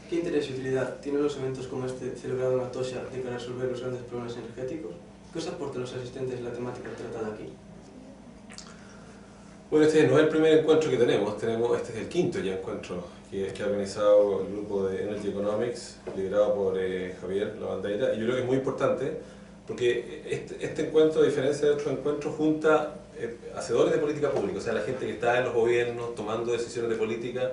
¿Qué interés y utilidad tienen los eventos como este celebrado en Atocha de cara a resolver los grandes problemas energéticos? ¿Qué os aportan los asistentes la temática tratada aquí? Bueno, este no es el primer encuentro que tenemos, este es el quinto ya encuentro que ha organizado el grupo de Energy Economics, liderado por Javier Lavandeira, y yo creo que es muy importante porque este encuentro, a diferencia de otros encuentros, junta hacedores de política pública, o sea, la gente que está en los gobiernos tomando decisiones de política,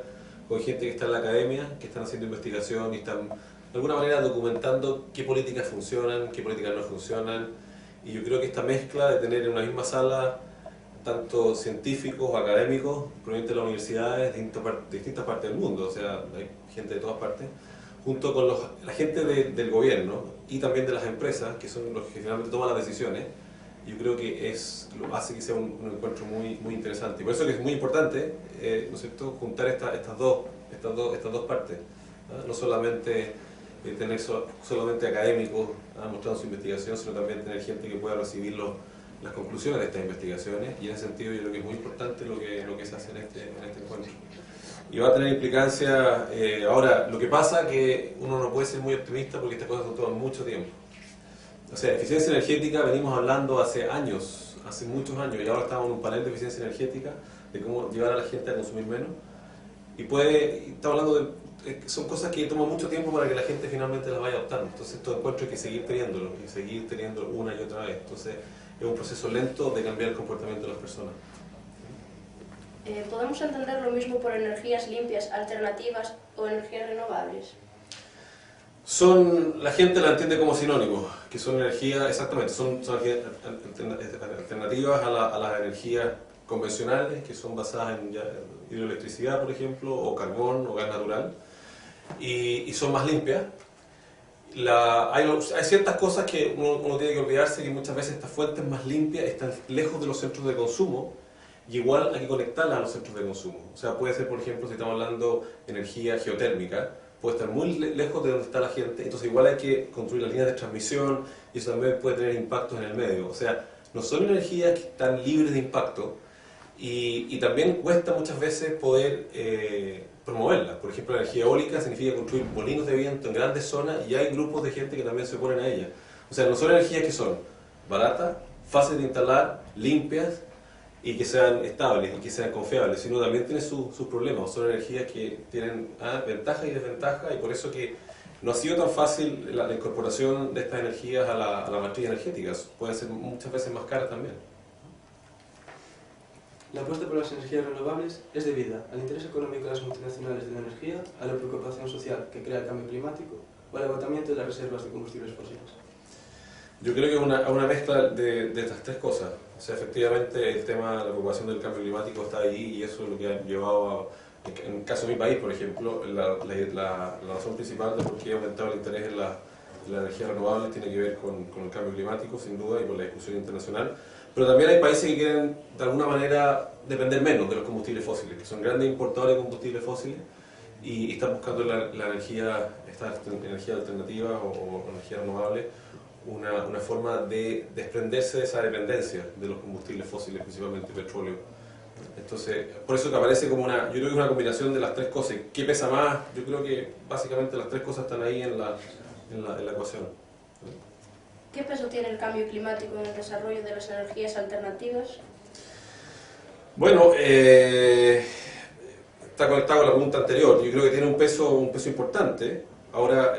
con gente que está en la academia, que están haciendo investigación y están de alguna manera documentando qué políticas funcionan, qué políticas no funcionan, y yo creo que esta mezcla de tener en una misma sala tanto científicos o académicos provenientes de las universidades de distintas partes del mundo, o sea, hay gente de todas partes, junto con la gente del gobierno y también de las empresas, que son los que finalmente toman las decisiones. Yo creo que hace que sea un encuentro muy interesante. Y por eso que es muy importante, ¿no es cierto?, juntar estas dos partes, ¿no? No solamente tener solamente académicos mostrando su investigación, sino también tener gente que pueda recibir las conclusiones de estas investigaciones, y en ese sentido yo creo que es muy importante lo que se hace en este encuentro. Y va a tener implicancia. Ahora, lo que pasa es que uno no puede ser muy optimista porque estas cosas toman mucho tiempo. O sea, eficiencia energética venimos hablando hace muchos años, y ahora estamos en un panel de eficiencia energética, de cómo llevar a la gente a consumir menos, y estamos hablando son cosas que toman mucho tiempo para que la gente finalmente las vaya adoptando. Entonces estos encuentros hay que seguir teniéndolos, y seguir teniéndolos una y otra vez. Entonces es un proceso lento de cambiar el comportamiento de las personas. ¿Podemos entender lo mismo por energías limpias, alternativas o energías renovables? La gente la entiende como sinónimo, que son energías, exactamente, son alternativas a las energías convencionales, que son basadas en hidroelectricidad, por ejemplo, o carbón o gas natural, y son más limpias. Hay ciertas cosas que uno tiene que olvidarse, que muchas veces estas fuentes más limpias están lejos de los centros de consumo, y igual hay que conectarlas a los centros de consumo. O sea, puede ser, por ejemplo, si estamos hablando de energía geotérmica, puede estar muy lejos de donde está la gente, entonces igual hay que construir las líneas de transmisión, y eso también puede tener impactos en el medio. O sea, no son energías que están libres de impacto, y también cuesta muchas veces poder promoverlas. Por ejemplo, la energía eólica significa construir molinos de viento en grandes zonas, y hay grupos de gente que también se oponen a ella. O sea, no son energías que son baratas, fáciles de instalar, limpias, y que sean estables y que sean confiables, sino también tienen sus problemas. Son energías que tienen ventajas y desventajas, y por eso que no ha sido tan fácil la incorporación de estas energías a la matriz energética. Pueden ser muchas veces más caras también. La apuesta por las energías renovables es debida al interés económico de las multinacionales de la energía, a la preocupación social que crea el cambio climático o al agotamiento de las reservas de combustibles fósiles. Yo creo que es una mezcla de estas tres cosas. O sea, efectivamente el tema de la preocupación del cambio climático está ahí, y eso es lo que ha llevado en el caso de mi país, por ejemplo, la razón principal de por qué ha aumentado el interés en la energía renovable tiene que ver con el cambio climático, sin duda, y con la discusión internacional. Pero también hay países que quieren, de alguna manera, depender menos de los combustibles fósiles, que son grandes importadores de combustibles fósiles, y están buscando estas energías alternativas o energías renovables, una forma de desprenderse de esa dependencia de los combustibles fósiles, principalmente petróleo. Entonces, por eso que aparece como yo creo que es una combinación de las tres cosas. ¿Qué pesa más? Yo creo que básicamente las tres cosas están ahí en la ecuación. ¿Qué peso tiene el cambio climático en el desarrollo de las energías alternativas? Bueno, está conectado con la pregunta anterior. Yo creo que tiene un peso importante. Ahora,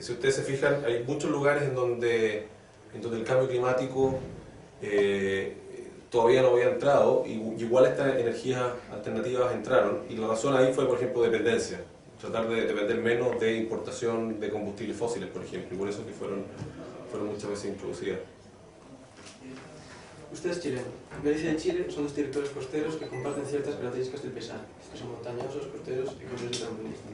si ustedes se fijan, hay muchos lugares en donde el cambio climático todavía no había entrado, y igual estas energías alternativas entraron, y la razón ahí fue, por ejemplo, dependencia. Tratar de depender menos de importación de combustibles fósiles, por ejemplo, y por eso que fueron muchas veces introducidas. Usted es chileno. Galicia y Chile son dos territorios costeros que comparten ciertas características del paisaje, que son montañosos, costeros y con riesgo trampolinismo,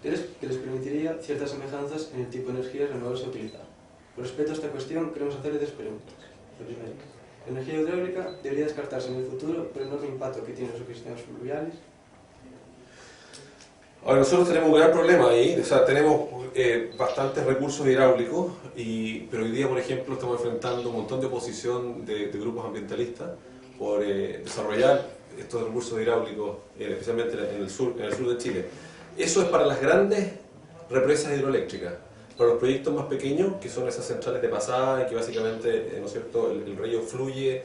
que les permitiría ciertas semejanzas en el tipo de energías renovables a utilizar. Por respecto a esta cuestión, queremos hacerle tres preguntas. La primera, ¿la energía hidráulica debería descartarse en el futuro por el enorme impacto que tiene en los ecosistemas fluviales? Ahora, nosotros tenemos un gran problema ahí, o sea, tenemos bastantes recursos hidráulicos, pero hoy día, por ejemplo, estamos enfrentando un montón de oposición de grupos ambientalistas por desarrollar estos recursos hidráulicos, especialmente en el sur de Chile. Eso es para las grandes represas hidroeléctricas. Para los proyectos más pequeños, que son esas centrales de pasada y que básicamente, ¿no es cierto?, el río fluye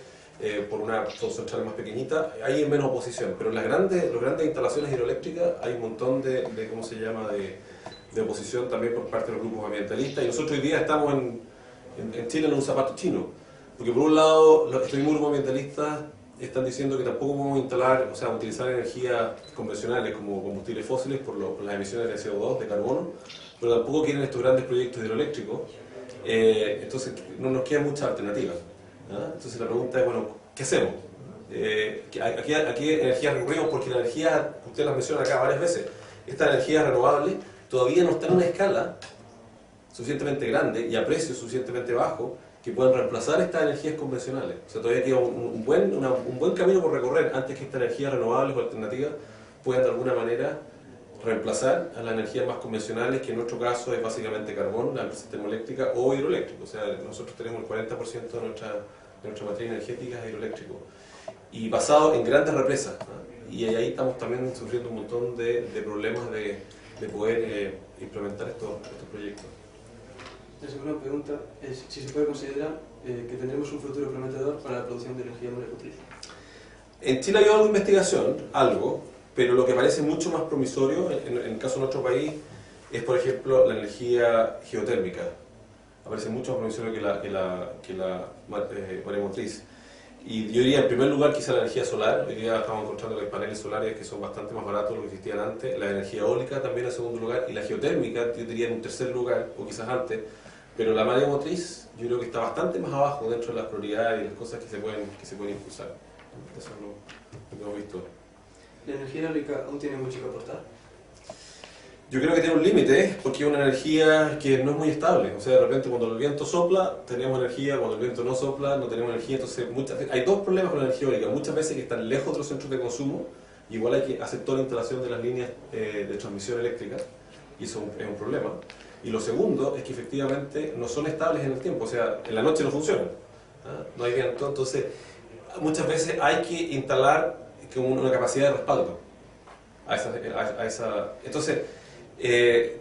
son centrales más pequeñitas, hay menos oposición, pero en las grandes instalaciones hidroeléctricas hay un montón de ¿cómo se llama?, de oposición también por parte de los grupos ambientalistas, y nosotros hoy día estamos en Chile en un zapato chino, porque por un lado estos mismos grupos ambientalistas están diciendo que tampoco podemos instalar, o sea, utilizar energías convencionales como combustibles fósiles por las emisiones de CO2, de carbono, pero tampoco quieren estos grandes proyectos hidroeléctricos, entonces no nos queda mucha alternativa. Entonces la pregunta es, bueno, ¿qué hacemos? ¿A qué energías recurrimos? Porque la energía, ustedes la mencionan acá varias veces, esta energía renovable todavía no está en una escala suficientemente grande y a precios suficientemente bajos que puedan reemplazar estas energías convencionales. O sea, todavía queda un buen camino por recorrer antes que estas energías renovables o alternativas puedan de alguna manera reemplazar a las energías más convencionales, que en nuestro caso es básicamente carbón, la empresa termoeléctrica o hidroeléctrico. O sea, nosotros tenemos el 40% de nuestra materia energética es hidroeléctrico. Y basado en grandes represas, ¿no? Y ahí estamos también sufriendo un montón de problemas de poder implementar estos proyectos. La segunda pregunta es si se puede considerar que tendremos un futuro prometedor para la producción de energía monomotriz. En Chile ha habido algo de investigación, pero lo que parece mucho más promisorio, en el caso de nuestro país, es por ejemplo la energía geotérmica. Parece mucho más promisorio que la maremotriz. Y yo diría en primer lugar quizá la energía solar. Hoy día estamos encontrando que hay paneles solares que son bastante más baratos de lo que existían antes. La energía eólica también en segundo lugar, y la geotérmica yo diría en un tercer lugar, o quizás antes. Pero la maremotriz yo creo que está bastante más abajo dentro de las prioridades y las cosas que se pueden impulsar. Eso es lo que hemos visto. ¿La energía eólica aún tiene mucho que aportar? Yo creo que tiene un límite, porque es una energía que no es muy estable. O sea, de repente cuando el viento sopla, tenemos energía, cuando el viento no sopla, no tenemos energía. Entonces, hay dos problemas con la energía eólica. Muchas veces que están lejos de los centros de consumo, igual hay que hacer toda la instalación de las líneas de transmisión eléctrica, y eso es un problema. Y lo segundo es que efectivamente no son estables en el tiempo, o sea, en la noche no funcionan, no hay viento. Entonces, muchas veces hay que instalar una capacidad de respaldo a esa. Entonces,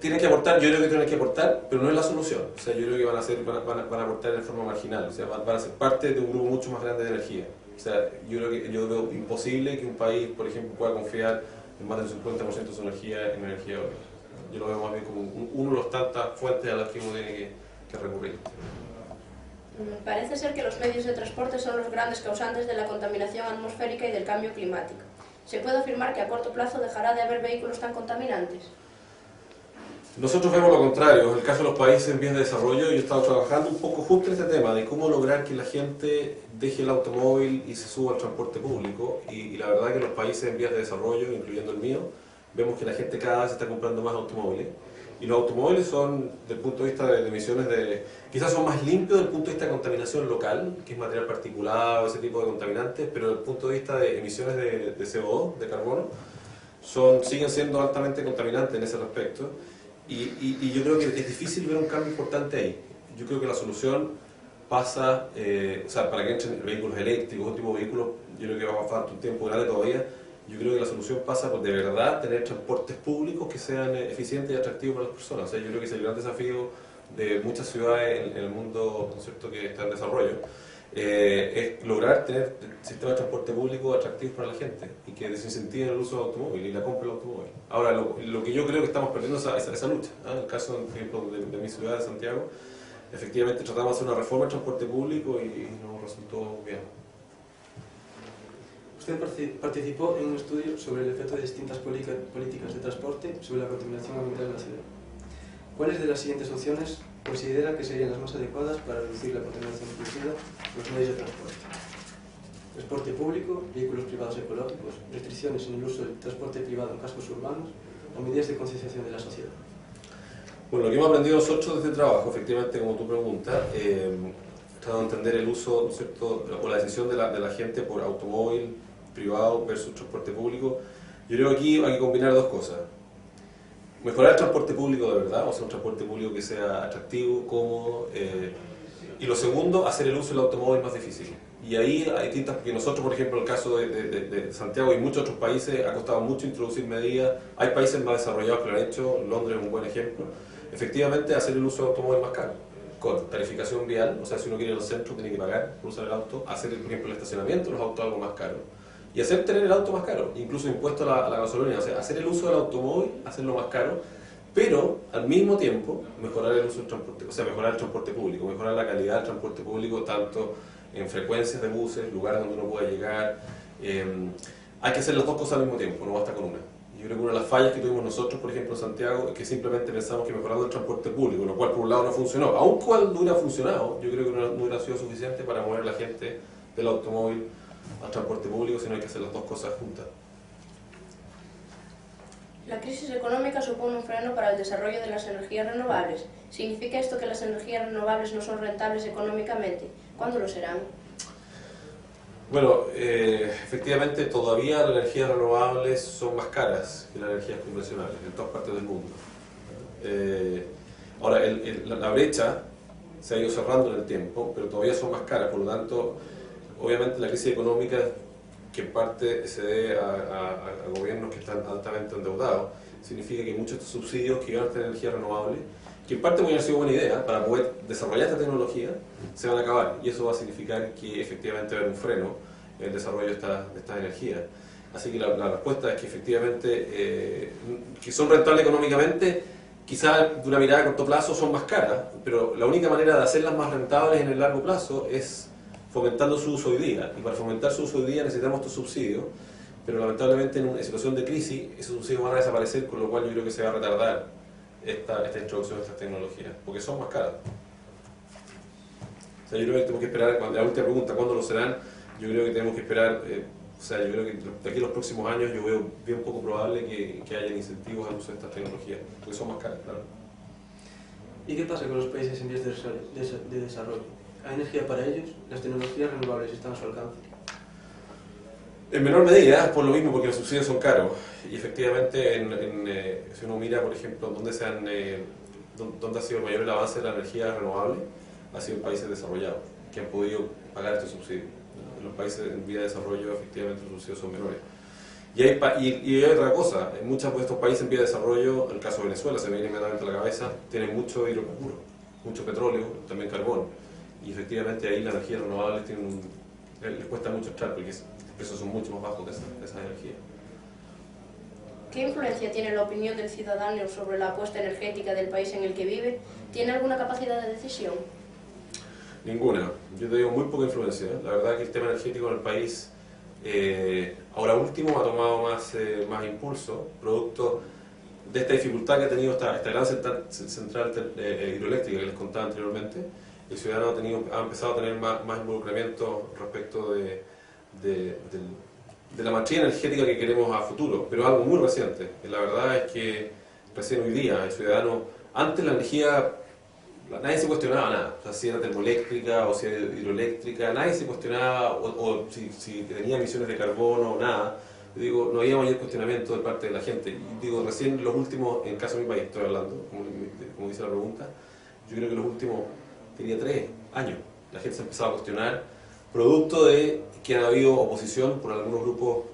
tienen que aportar, yo creo que tienen que aportar, pero no es la solución. O sea, yo creo que van a aportar de forma marginal, o sea, van a ser parte de un grupo mucho más grande de energía. O sea, yo veo imposible que un país, por ejemplo, pueda confiar en más del 50% de su energía en energía eólica. Yo lo veo más bien como uno de las tantas fuentes a las que uno tiene que recurrir. Parece ser que los medios de transporte son los grandes causantes de la contaminación atmosférica y del cambio climático. ¿Se puede afirmar que a corto plazo dejará de haber vehículos tan contaminantes? Nosotros vemos lo contrario. En el caso de los países en vías de desarrollo, yo he estado trabajando un poco justo en este tema de cómo lograr que la gente deje el automóvil y se suba al transporte público, y la verdad que en los países en vías de desarrollo, incluyendo el mío, vemos que la gente cada vez está comprando más automóviles, y los automóviles son, desde el punto de vista de emisiones, quizás son más limpios desde el punto de vista de contaminación local, que es material particulado, ese tipo de contaminantes, pero desde el punto de vista de emisiones de CO2, de carbono, siguen siendo altamente contaminantes en ese respecto. Y yo creo que es difícil ver un cambio importante ahí. Yo creo que la solución pasa, o sea, para que entren vehículos eléctricos, otro tipo de vehículos, yo creo que va a faltar un tiempo grande todavía. Yo creo que la solución pasa por de verdad tener transportes públicos que sean eficientes y atractivos para las personas. O sea, yo creo que es el gran desafío de muchas ciudades en el mundo, ¿no es cierto?, que está en desarrollo, es lograr tener sistemas de transporte público atractivos para la gente y que desincentiven el uso del automóvil y la compra del automóvil. Ahora, lo que yo creo que estamos perdiendo es esa lucha. En el caso, por ejemplo, de mi ciudad, de Santiago, efectivamente tratamos de hacer una reforma del transporte público y no resultó bien. Usted participó en un estudio sobre el efecto de distintas políticas de transporte sobre la contaminación ambiental en la ciudad. ¿Cuáles de las siguientes opciones considera que serían las más adecuadas para reducir la contaminación producida por los medios de transporte? Transporte público, vehículos privados ecológicos, restricciones en el uso del transporte privado en cascos urbanos o medidas de concienciación de la sociedad. Bueno, lo que hemos aprendido nosotros desde el trabajo, efectivamente, como tú preguntas, tratando de entender el uso, ¿no es cierto?, o la decisión de la gente por automóvil privado versus transporte público. Yo creo que aquí hay que combinar dos cosas. Mejorar el transporte público de verdad, o sea, un transporte público que sea atractivo, cómodo, y lo segundo, hacer el uso del automóvil más difícil. Y ahí hay distintas, porque nosotros, por ejemplo, el caso de Santiago y muchos otros países, ha costado mucho introducir medidas. Hay países más desarrollados que lo han hecho, Londres es un buen ejemplo. Efectivamente, hacer el uso de automóvil más caro, con tarificación vial, o sea, si uno quiere ir al centro tiene que pagar por usar el auto, hacer, por ejemplo, el estacionamiento de los autos algo más caro, y hacer tener el auto más caro, incluso impuesto a la gasolina, o sea, hacer el uso del automóvil, hacerlo más caro, pero al mismo tiempo mejorar el uso del transporte, o sea, mejorar el transporte público, mejorar la calidad del transporte público, tanto en frecuencias de buses, lugares donde uno pueda llegar. Hay que hacer las dos cosas al mismo tiempo, no basta con una. Yo creo que una de las fallas que tuvimos nosotros, por ejemplo, en Santiago, es que simplemente pensamos que mejorando el transporte público, lo cual por un lado no funcionó, aun cuando no hubiera funcionado, yo creo que no hubiera sido suficiente para mover a la gente del automóvil al transporte público, sino hay que hacer las dos cosas juntas. La crisis económica supone un freno para el desarrollo de las energías renovables. ¿Significa esto que las energías renovables no son rentables económicamente? ¿Cuándo lo serán? Bueno, efectivamente todavía las energías renovables son más caras que las energías convencionales en todas partes del mundo. Ahora, la brecha se ha ido cerrando en el tiempo, pero todavía son más caras, por lo tanto, obviamente la crisis económica, que en parte se debe a gobiernos que están altamente endeudados, significa que muchos de estos subsidios que iban a tener energía renovable, que en parte hubiera sido buena idea para poder desarrollar esta tecnología, se van a acabar, y eso va a significar que efectivamente va a haber un freno en el desarrollo de estas energías. Así que la respuesta es que efectivamente, que son rentables económicamente, quizás de una mirada a corto plazo son más caras, pero la única manera de hacerlas más rentables en el largo plazo es fomentando su uso hoy día, y para fomentar su uso hoy día necesitamos estos subsidios, pero lamentablemente en una situación de crisis esos subsidios van a desaparecer, con lo cual yo creo que se va a retardar esta introducción de estas tecnologías, porque son más caras. O sea, yo creo que tenemos que esperar, la última pregunta, ¿cuándo lo serán? Yo creo que tenemos que esperar, o sea, yo creo que de aquí a los próximos años yo veo bien poco probable que haya incentivos al uso de estas tecnologías, porque son más caras, claro. ¿Y qué pasa con los países en vías de desarrollo? ¿Hay energía para ellos? ¿Las tecnologías renovables están a su alcance? En menor medida, por lo mismo, porque los subsidios son caros. Y efectivamente, si uno mira, por ejemplo, dónde ha sido el mayor el avance de la energía renovable, ha sido en países desarrollados, que han podido pagar estos subsidios. En los países en vía de desarrollo, efectivamente, los subsidios son menores. Y hay otra cosa, en muchos de estos países en vía de desarrollo, el caso de Venezuela se me viene inmediatamente a la cabeza, tienen mucho hidrocarburo, mucho petróleo, también carbón. Y efectivamente ahí la energía renovable les cuesta mucho entrar, porque los precios son mucho más bajos de esa energía. ¿Qué influencia tiene la opinión del ciudadano sobre la apuesta energética del país en el que vive? ¿Tiene alguna capacidad de decisión? Ninguna. Yo te digo muy poca influencia. La verdad que el tema energético en el país ahora último ha tomado más impulso, producto de esta dificultad que ha tenido esta gran central hidroeléctrica que les contaba anteriormente. El ciudadano ha empezado a tener más involucramiento respecto de la matriz energética que queremos a futuro, pero es algo muy reciente. La verdad es que recién hoy día el ciudadano, antes la energía, nadie se cuestionaba nada, o sea, si era termoeléctrica o si era hidroeléctrica, nadie se cuestionaba, o si tenía emisiones de carbono o nada. Yo digo, no había mayor cuestionamiento de parte de la gente. Y digo, recién los últimos, en el caso de mi país estoy hablando, como dice la pregunta, yo creo que los últimos, diría 3 años, la gente se ha empezado a cuestionar, producto de que ha habido oposición por algunos grupos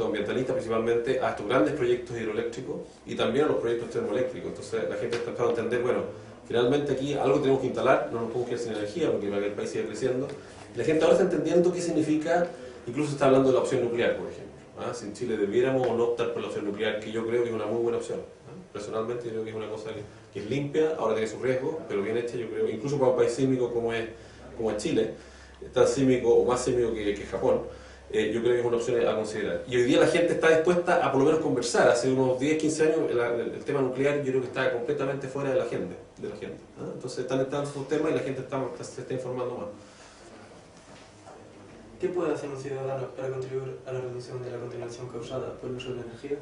ambientalistas principalmente a estos grandes proyectos hidroeléctricos y también a los proyectos termoeléctricos. Entonces la gente está empezando a entender, bueno, finalmente aquí algo tenemos que instalar, no nos podemos quedar sin energía porque para que el país siga creciendo. La gente ahora está entendiendo qué significa, incluso está hablando de la opción nuclear, por ejemplo. Si en Chile debiéramos o no optar por la opción nuclear, que yo creo que es una muy buena opción. Personalmente yo creo que es una cosa que es limpia, ahora tiene sus riesgos, pero bien hecha, yo creo, incluso para un país sísmico como es Chile, tan sísmico o más sísmico que Japón, yo creo que es una opción a considerar. Y hoy día la gente está dispuesta a por lo menos conversar. Hace unos 10, 15 años el tema nuclear yo creo que está completamente fuera de la agenda. Entonces están entrando estos temas y la gente se está informando más. ¿Qué puede hacer un ciudadano para contribuir a la reducción de la contaminación causada por el uso de la energía?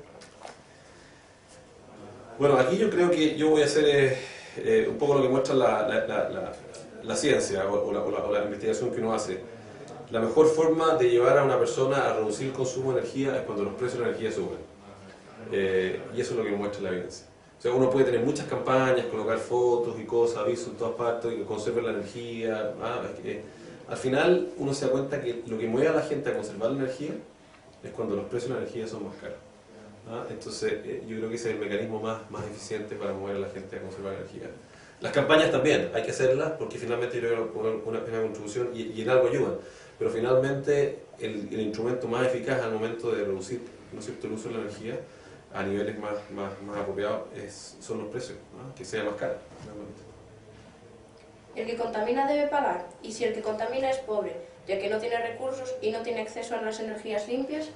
Bueno, aquí yo creo que yo voy a hacer un poco lo que muestra la ciencia o la investigación que uno hace. La mejor forma de llevar a una persona a reducir el consumo de energía es cuando los precios de la energía suben. Y eso es lo que muestra la evidencia. O sea, uno puede tener muchas campañas, colocar fotos y cosas, avisos en todas partes, que conserven la energía. al final uno se da cuenta que lo que mueve a la gente a conservar la energía es cuando los precios de la energía son más caros. Entonces yo creo que ese es el mecanismo más eficiente para mover a la gente a conservar la energía. Las campañas también, hay que hacerlas porque finalmente yo creo que una contribución y en algo ayudan, pero finalmente el instrumento más eficaz al momento de reducir, ¿no es cierto?, el uso de la energía a niveles más apropiados son los precios, ¿no?, que sea más caro. Finalmente. El que contamina debe pagar, y si el que contamina es pobre, ya que no tiene recursos y no tiene acceso a las energías limpias.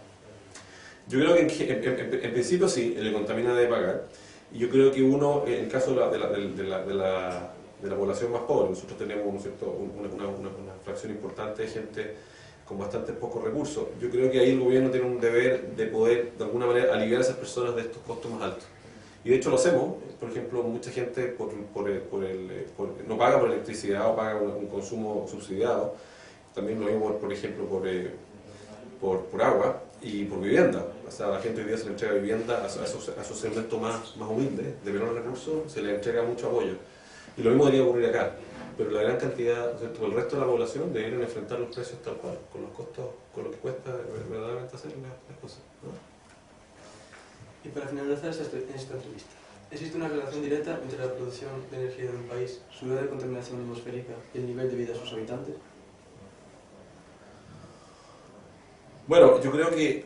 Yo creo que en principio sí, el que contamina debe pagar. Y yo creo que uno, en el caso de la población más pobre, nosotros tenemos, ¿no es cierto?, una fracción importante de gente con bastantes pocos recursos. Yo creo que ahí el gobierno tiene un deber de poder, de alguna manera, aliviar a esas personas de estos costos más altos. Y de hecho lo hacemos. Por ejemplo, mucha gente no paga por electricidad o paga un consumo subsidiado. También lo mismo, por ejemplo, por agua y por vivienda. O sea, a la gente hoy día se le entrega vivienda a esos segmentos más humildes, de menores recursos, se le entrega mucho apoyo. Y lo mismo debería ocurrir acá. Pero la gran cantidad, ¿cierto?, el resto de la población deberían enfrentar los precios tal cual, con los costos, con lo que cuesta verdaderamente hacer las cosas, ¿no? Y para finalizar esta entrevista, ¿existe una relación directa entre la producción de energía de un país, su grado de contaminación atmosférica y el nivel de vida de sus habitantes? Bueno, yo creo que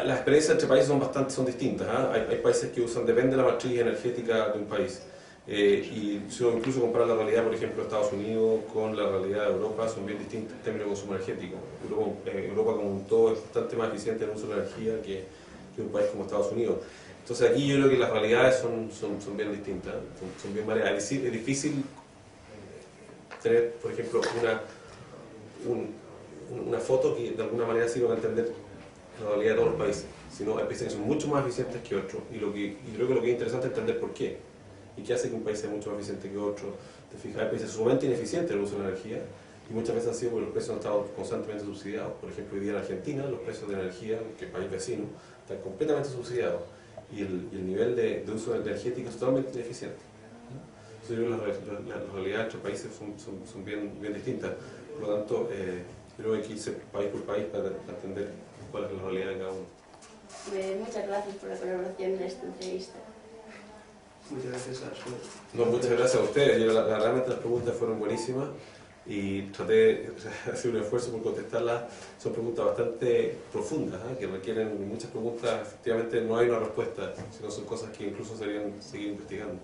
las experiencias entre países son distintas, ¿eh? Hay países que depende de la matriz energética de un país. Y si uno incluso compara la realidad, por ejemplo, de Estados Unidos con la realidad de Europa, son bien distintos en términos de consumo energético. Europa como un todo es bastante más eficiente en el uso de la energía que un país como Estados Unidos. Entonces aquí yo creo que las realidades son bien distintas, son bien variadas. Es difícil tener, por ejemplo, una foto que de alguna manera sirva para entender la realidad de todos los países. Sino hay países que son mucho más eficientes que otros y creo que lo que es interesante es entender por qué. ¿Y qué hace que un país sea mucho más eficiente que otro? ¿Te fijas? Hay países sumamente ineficientes en el uso de la energía y muchas veces han sido porque los precios han estado constantemente subsidiados. Por ejemplo, hoy día en Argentina los precios de energía, que es país vecino, están completamente subsidiados y el nivel de uso energético es totalmente ineficiente. Entonces yo creo que las realidades entre países son bien distintas. Por lo tanto, creo que hay que irse país por país para entender cuál es la realidad de cada uno. Muchas gracias por la colaboración en esta entrevista. Muchas gracias a ustedes. No, muchas gracias a ustedes. Realmente las preguntas fueron buenísimas y traté de hacer un esfuerzo por contestarlas. Son preguntas bastante profundas, que requieren muchas preguntas. Efectivamente no hay una respuesta, sino son cosas que incluso se deberían seguir investigando.